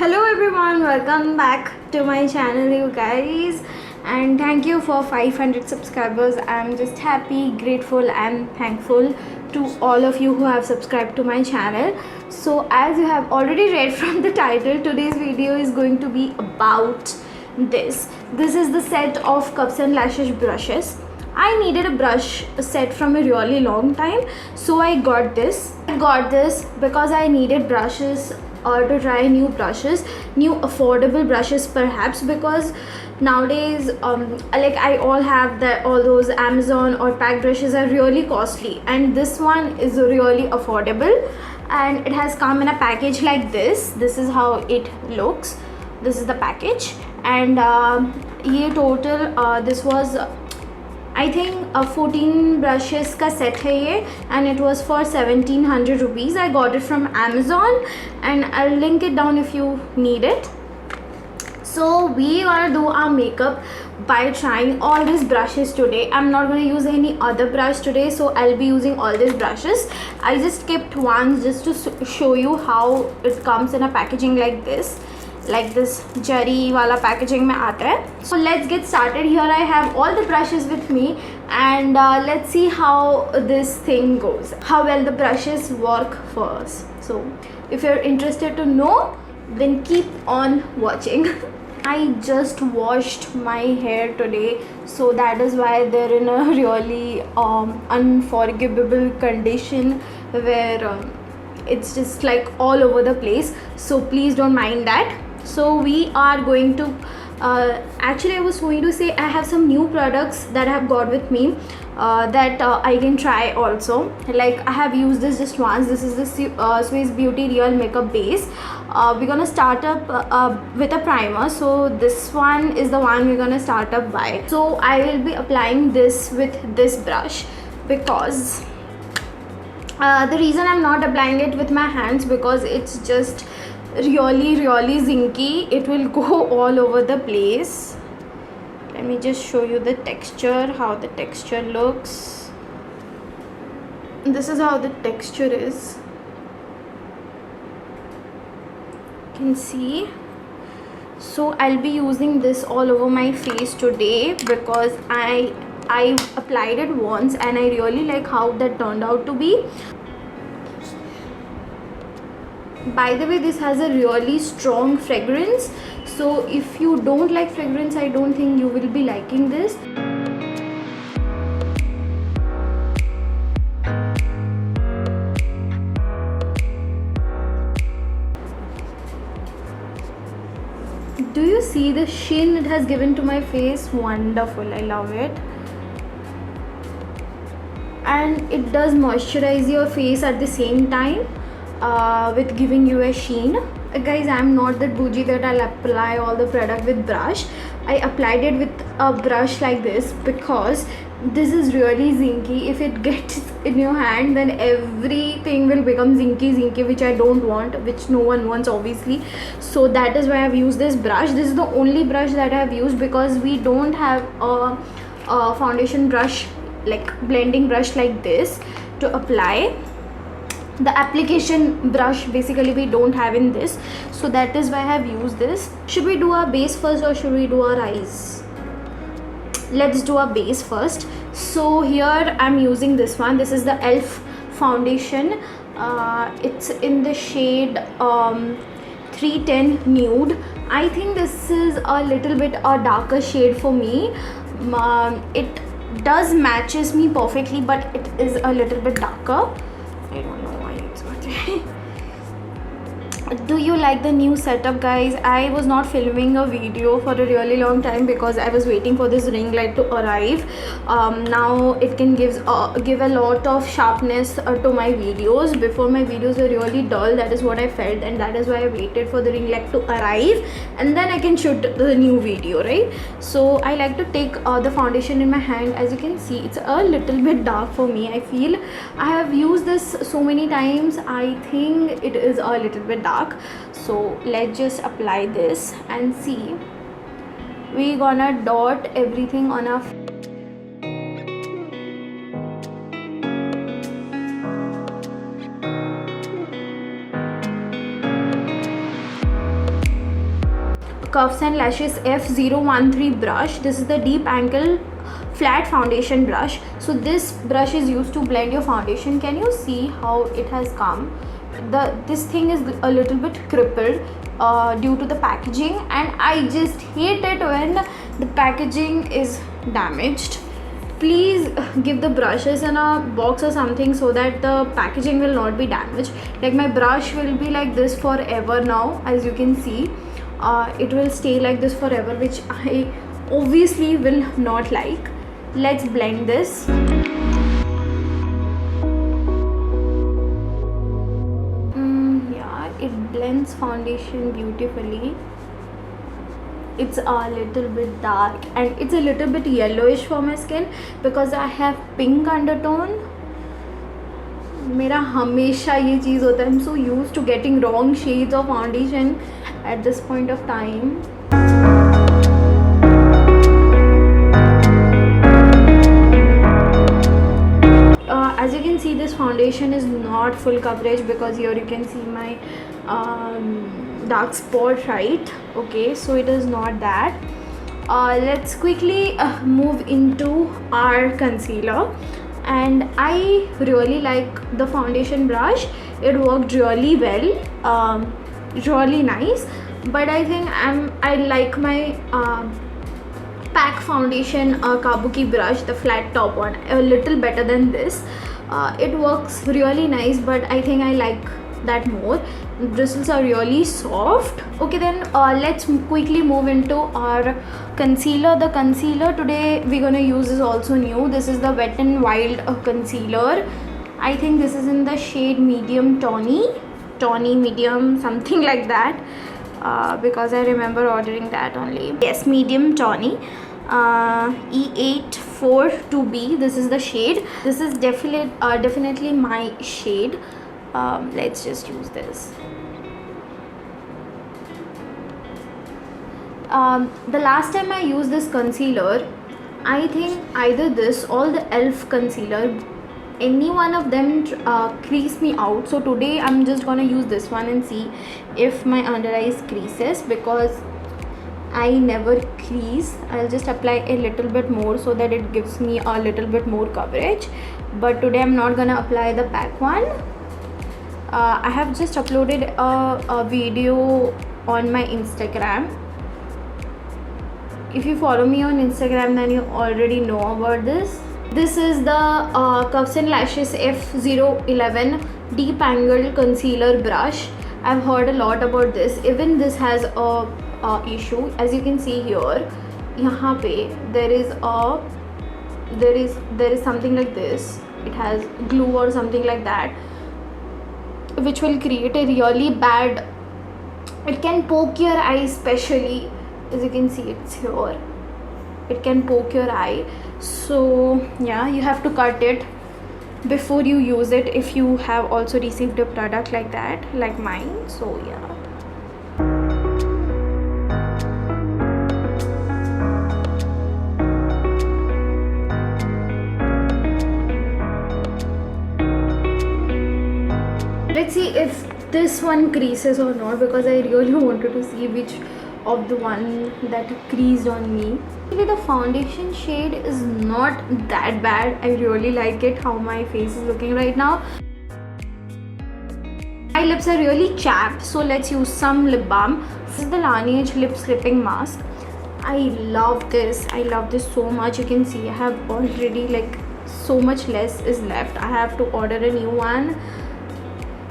Hello everyone, welcome back to my channel you guys, and thank you for 500 subscribers. I'm just happy, grateful and thankful to all of you who have subscribed to my channel. So as you have already read from the title, today's video is going to be about this. This is the set of Cups and Lashes brushes. I needed a brush set from a really long time, so I got this. I got this because I needed brushes to try new brushes, new affordable brushes perhaps, because nowadays like I all have that all those Amazon or pack brushes are really costly, and this one is really affordable, and it has come in a package like this. This is how it looks. This is the package, and ये total this was I think 14 brushes का set है ये, and it was for 1700 rupees. I got it from Amazon and I'll link it down if you need it. So we gonna do our makeup by trying all these brushes today. I'm not gonna use any other brush today, so I'll be using all these brushes. I just kept one just to show you how it comes in a packaging like this जरी वाला packaging में आता है. So let's get started. Here I have all the brushes with me, and let's see how this thing goes, how well the brushes work for us. So if you're interested to know, then keep on watching. I just washed my hair today, so that is why they're in a really unforgivable condition where it's just like all over the place, so please don't mind that. So we are going to actually I was going to say I have some new products that I have got with me that I can try also. Like I have used this just once. This is the Swiss Beauty Real Makeup Base. We're gonna start up with a primer, so this one is the one we're gonna start up by. So I will be applying this with this brush because the reason I'm not applying it with my hands, because it's just really zinky. It will go all over the place. Let me just show you the texture, how the texture looks. This is how the texture is. You can see. So I'll be using this all over my face today because I applied it once and I really like how that turned out to be. By the way, this has a really strong fragrance, so if you don't like fragrance, I don't think you will be liking this. Do you see the sheen it has given to my face? Wonderful, I love it. And it does moisturize your face at the same time with giving you a sheen. Guys, I'm not that bougie that I'll apply all the product with brush. I applied it with a brush like this because this is really zinky. If it gets in your hand, then everything will become zinky, which I don't want, which no one wants obviously. So that is why I've used this brush. This is the only brush that I've used because we don't have a foundation brush, like blending brush like this to apply. The application brush basically we don't have in this, so that is why I have used this. Should we do our base first or should we do our eyes? Let's do our base first. So here I'm using this one. This is the ELF foundation. It's in the shade 310 Nude. I think this is a little bit a darker shade for me. It does matches me perfectly, but it is a little bit darker. I don't know why it's what. Do you like the new setup, guys? I was not filming a video for a really long time because I was waiting for this ring light to arrive. Now it can give a lot of sharpness to my videos. Before, my videos were really dull. That is what I felt, and that is why I waited for the ring light to arrive, and then I can shoot the new video, right? So I like to take the foundation in my hand. As you can see, it's a little bit dark for me. I feel I have used this so many times. I think it is a little bit dark. So let's just apply this and see. We're gonna dot everything on our Cuffs and Lashes F013 brush. This is the deep angle flat foundation brush. So this brush is used to blend your foundation. Can you see how it has come? This thing is a little bit crippled due to the packaging, and I just hate it when the packaging is damaged. Please give the brushes in a box or something so that the packaging will not be damaged. Like my brush will be like this forever now, as you can see. It will stay like this forever, which I obviously will not like. Let's blend this. Yeah, it blends foundation beautifully. It's a little bit dark and it's a little bit yellowish for my skin because I have pink undertone. मेरा हमेशा ये चीज़ होता है. I'm so used to getting wrong shades of foundation at this point of time. As you can see, this foundation is not full coverage because here you can see my dark spot, right? Okay, so it is not that. Let's quickly move into our concealer, and I really like the foundation brush. It worked really well, really nice, but I think I like my pack foundation Kabuki brush, the flat top one, a little better than this. It works really nice, but I think I like that more. The bristles are really soft. Okay, then let's quickly move into our concealer. The concealer today we're gonna use is also new. This is the Wet n Wild concealer. I think this is in the shade medium tawny medium, something like that, because I remember ordering that only. Yes, medium tawny. E842B. This is the shade. This is definitely my shade. Let's just use this. The last time I used this concealer, I think either this or the e.l.f. concealer, any one of them creased me out. So today I'm just gonna use this one and see if my under eyes creases, because I never crease. I'll just apply a little bit more so that it gives me a little bit more coverage. But today I'm not gonna apply the pack one. I have just uploaded a video on my Instagram. If you follow me on Instagram, then you already know about this. This is the Cuffs and Lashes F011 Deep Angled Concealer Brush. I've heard a lot about this. Even this has a issue. As you can see here, यहाँ पे there is something like this. It has glue or something like that, which will create a really bad. It can poke your eye, especially as you can see it's here. It can poke your eye. So yeah, you have to cut it before you use it if you have also received a product like that, like mine. So yeah. Let's see if this one creases or not, because I really wanted to see which of the one that creased on me. Actually, the foundation shade is not that bad. I really like it how my face is looking right now. My lips are really chapped, so let's use some lip balm. This is the Laneige lip slipping mask. I love this. I love this so much. You can see I have already like so much less is left. I have to order a new one.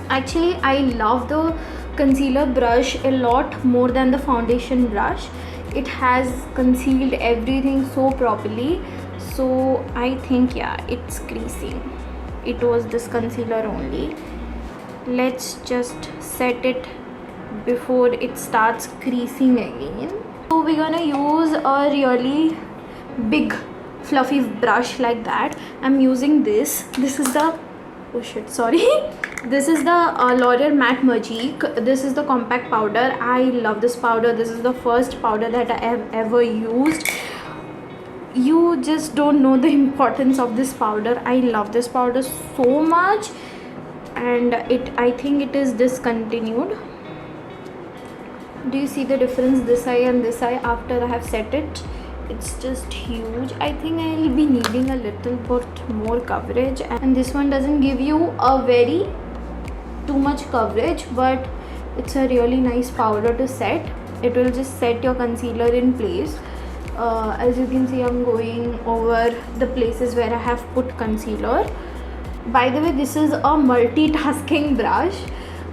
Actually, I love the concealer brush a lot more than the foundation brush. It has concealed everything so properly. So I think yeah, it's creasing. It was this concealer only. Let's just set it before it starts creasing again. So we're gonna use a really big fluffy brush like that. I'm using this. This is the this is the L'Oreal Matte Magique. This is the compact powder. I love this powder. This is the first powder that I have ever used. You just don't know the importance of this powder. I love this powder so much, and I think it is discontinued. Do you see the difference, this eye and this eye, after I have set it? It's just huge. I think I'll be needing a little bit more coverage, and this one doesn't give you a very too much coverage, but it's a really nice powder to set. It will just set your concealer in place. As you can see, I'm going over the places where I have put concealer. By the way, this is a multitasking brush,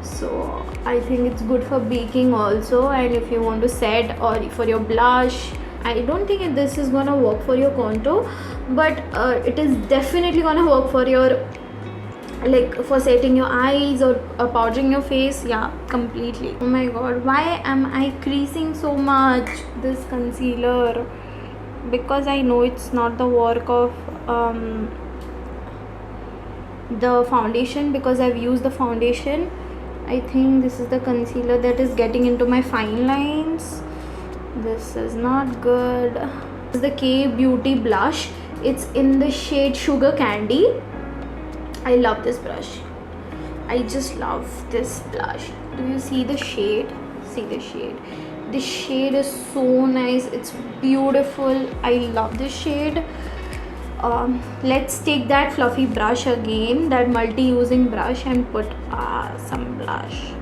so I think it's good for baking also, and if you want to set or for your blush. I don't think this is gonna work for your contour, but it is definitely gonna work for your, like, for setting your eyes or powdering your face. Yeah, completely. Oh my god, why am I creasing so much this concealer? Because I know it's not the work of the foundation, because I've used the foundation. I think this is the concealer that is getting into my fine lines. This is not good. This is the K Beauty blush. It's in the shade Sugar Candy. I love this brush. I just love this blush. Do you see the shade? See the shade. This shade is so nice. It's beautiful. I love this shade. Let's take that fluffy brush again, that multi-using brush, and put some blush.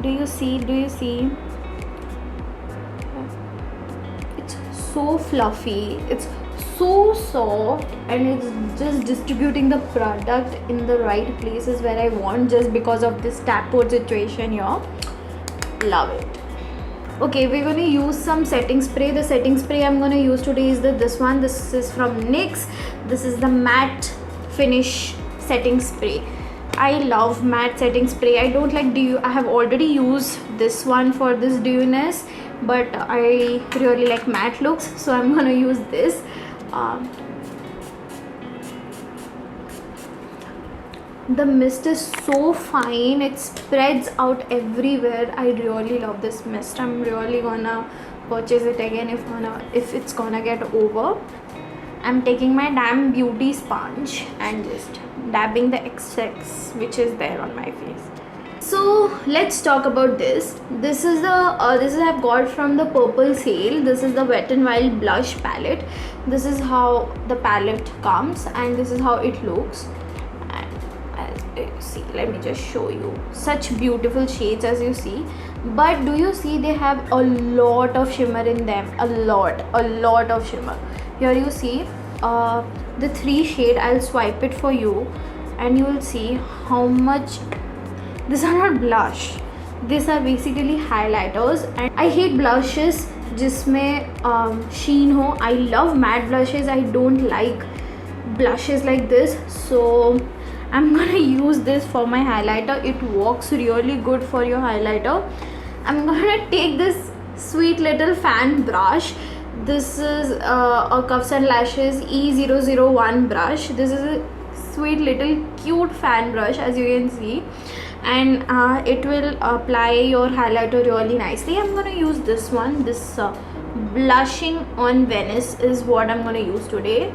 Do you see? Do you see? It's so fluffy. It's so soft, and it's just distributing the product in the right places where I want, just because of this tap out situation here. Love it. Okay, we're going to use some setting spray. The setting spray I'm going to use today is this one. This is from NYX. This is the matte finish setting spray. I love matte setting spray. I don't like dew. I have already used this one for this dewiness, but I really like matte looks, so I'm going to use this. The mist is so fine, it spreads out everywhere. I really love this mist. I'm really gonna purchase it again if it's gonna get over. I'm taking my damn beauty sponge and just dabbing the excess which is there on my face. So let's talk about this. This is I've got from the Purple sale. This is the Wet n Wild blush palette. This is how the palette comes, and this is how it looks. See, let me just show you. Such beautiful shades, as you see, but do you see they have a lot of shimmer in them? A lot of shimmer. Here you see the 3 shade. I'll swipe it for you and you will see how much. These are not blush, these are basically highlighters, and I hate blushes जिसमें sheen हो. I love matte blushes. I don't like blushes like this, so I'm gonna use this for my highlighter. It works really good for your highlighter. I'm gonna take this sweet little fan brush. This is a Cuffs and Lashes E001 brush. This is a sweet little cute fan brush, as you can see, and it will apply your highlighter really nicely. I'm gonna use this one. This Blushing on Venice is what I'm gonna use today.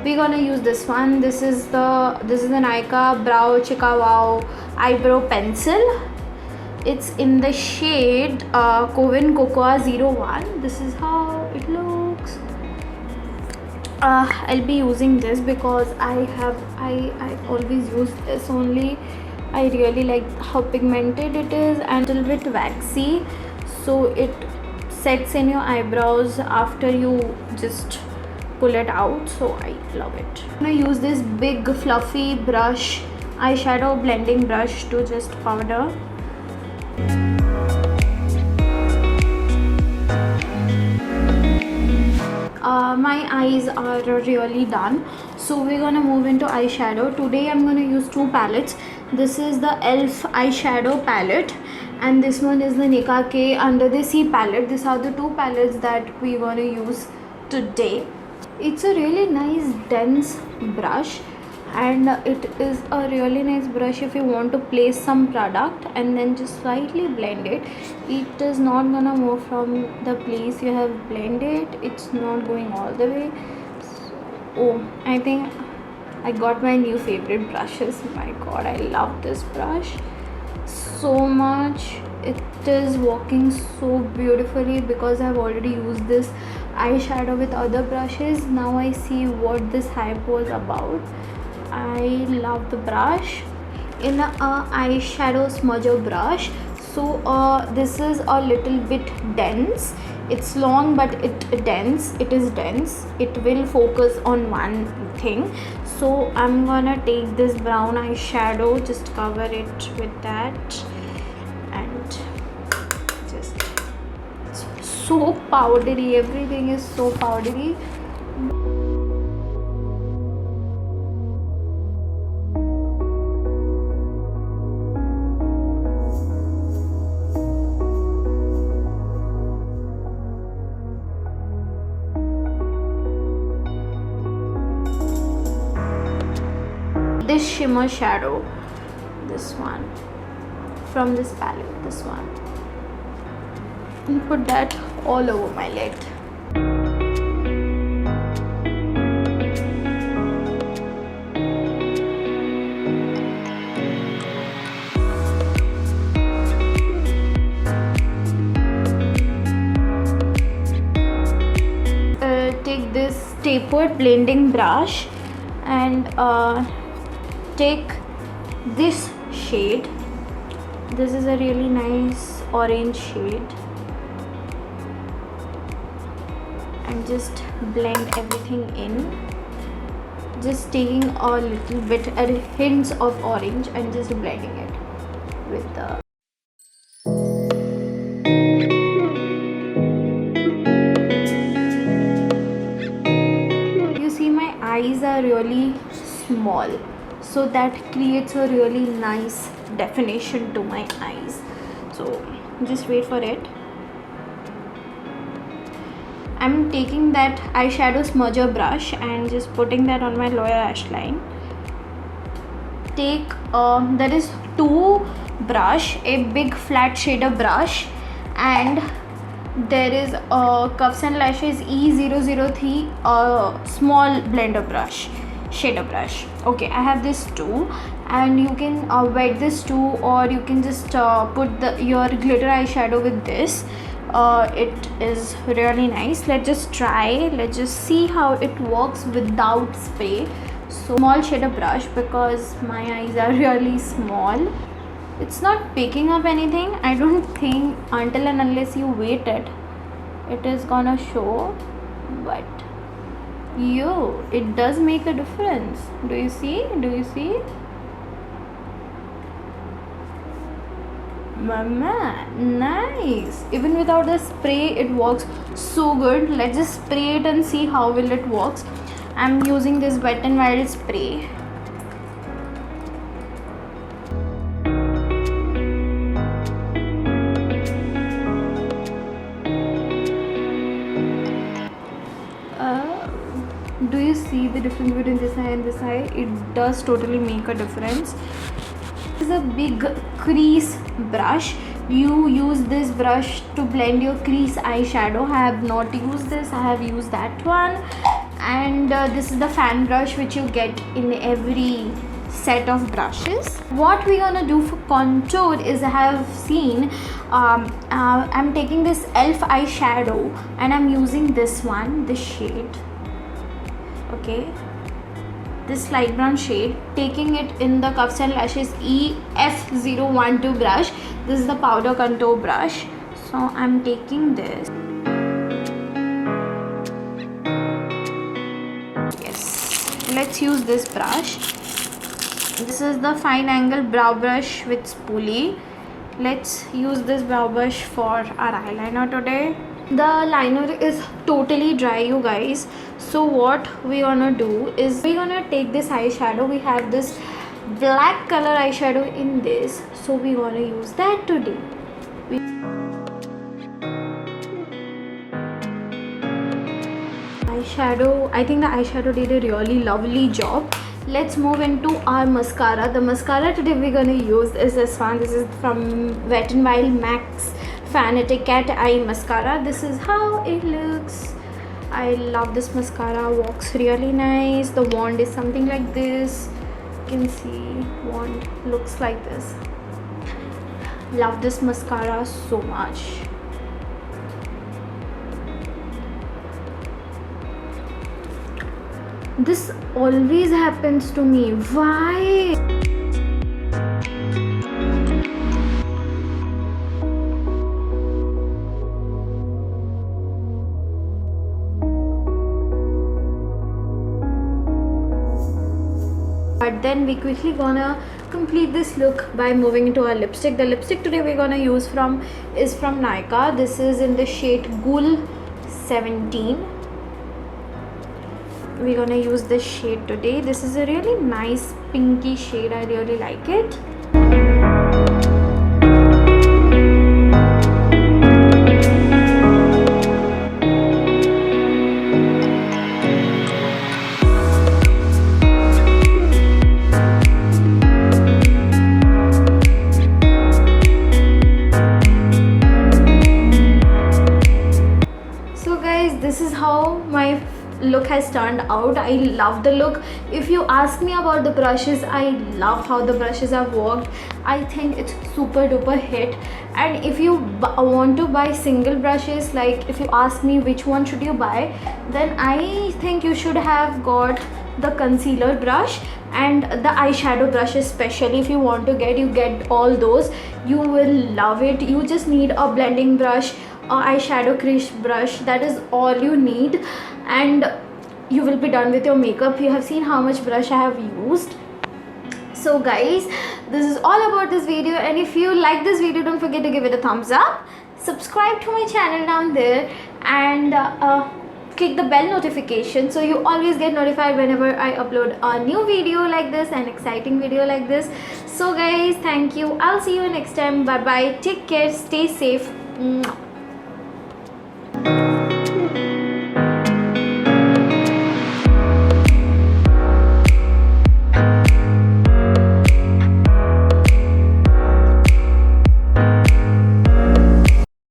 We're gonna use this one. This is the Nykaa Brow Chica Wow eyebrow pencil. It's in the shade Coven Cocoa 01. This is how it looks. I'll be using this because I always use this only. I really like how pigmented it is and a little bit waxy, so it sets in your eyebrows after you just pull it out, so I love it. I'm gonna use this big fluffy brush, eyeshadow blending brush, to just powder. My eyes are really done, so we're gonna move into eyeshadow. Today I'm gonna use 2 palettes. This is the e.l.f. eyeshadow palette, and this one is the Nicka K Under the Sea palette. These are the 2 palettes that we're gonna use today. It's a really nice dense brush, and it is a really nice brush if you want to place some product and then just slightly blend it. It is not gonna move from the place you have blended. It's not going all the way, Oh, I think I got my new favorite brushes. My god, I love this brush so much. It is working so beautifully because I've already used this eyeshadow with other brushes. Now I see what this hype was about. I love the brush. In a eyeshadow smudger brush, so this is a little bit dense. It's long but it is dense. It will focus on one thing. So I'm gonna take this brown eyeshadow, just cover it with that, and just, it's so powdery. Everything is so powdery. This shimmer shadow, this one from this palette, this one, and put that all over my lid. Take this tapered blending brush and take this shade. This is a really nice orange shade, and just blend everything in, just taking a little bit hints of orange and just blending it with the eyes are really small, so that creates a really nice definition to my eyes. So just wait for it. I'm taking that eyeshadow smudger brush and just putting that on my lower lash line. Take there is two brush, a big flat shader brush, and there is a Cuffs and Lashes E003 small blender brush, shader brush. Okay, I have this too, and you can wet this too, or you can just put your glitter eyeshadow with this. It is really nice. Let's just try. Let's just see how it works without spray. So small shader brush, because my eyes are really small. It's not picking up anything. I don't think until and unless you wait it is gonna show, but it does make a difference. Do you see? Mama, nice. Even without the spray it works so good. Let's just spray it and see how will it works. I'm using this Wet n Wild spray. Do you see the difference between this eye and this eye? It does totally make a difference. This is a big crease brush. You use this brush to blend your crease eyeshadow. I have not used this. I have used that one. And this is the fan brush which you get in every set of brushes. What we're gonna do for contour is, I have seen I'm taking this e.l.f. eyeshadow and I'm using this one, this shade. Okay, this light brown shade, taking it in the Cuffs and Lashes EF012 brush. This is the powder contour brush. So I'm taking this. Yes, let's use this brush. This is the fine angle brow brush with spoolie. Let's use this brow brush for our eyeliner today. The liner is totally dry, you guys. So what we're gonna do is, we're gonna take this eyeshadow. We have this black color eyeshadow in this, so we're gonna use that today. Eyeshadow, I think the eyeshadow did a really lovely job. Let's move into our mascara. The mascara today we're gonna use is this one. This is from Wet n Wild Max Fanatic Cat Eye Mascara. This is how it looks. I love this mascara, works really nice. The wand is something like this. You can see wand looks like this. Love this mascara so much. This always happens to me. Why? But then we quickly gonna complete this look by moving into our lipstick. The lipstick today we're gonna use is from Nykaa. This is in the shade Gul 17. We're gonna use this shade today. This is a really nice pinky shade. I really like it. This is how my look has turned out. I love the look. If you ask me about the brushes, I love how the brushes have worked. I think it's super duper hit. And if you want to buy single brushes, like if you ask me which one should you buy, then I think you should have got the concealer brush and the eyeshadow brush, especially if you want to get, you get all those. You will love it. You just need a blending brush, eyeshadow crease brush. That is all you need, and you will be done with your makeup. You have seen how much brush I have used. So guys, this is all about this video, and if you like this video, don't forget to give it a thumbs up, subscribe to my channel down there, and click the bell notification so you always get notified whenever I upload a new video like this, an exciting video like this. So guys, thank you. I'll see you next time. Bye bye, take care, stay safe. Mwah.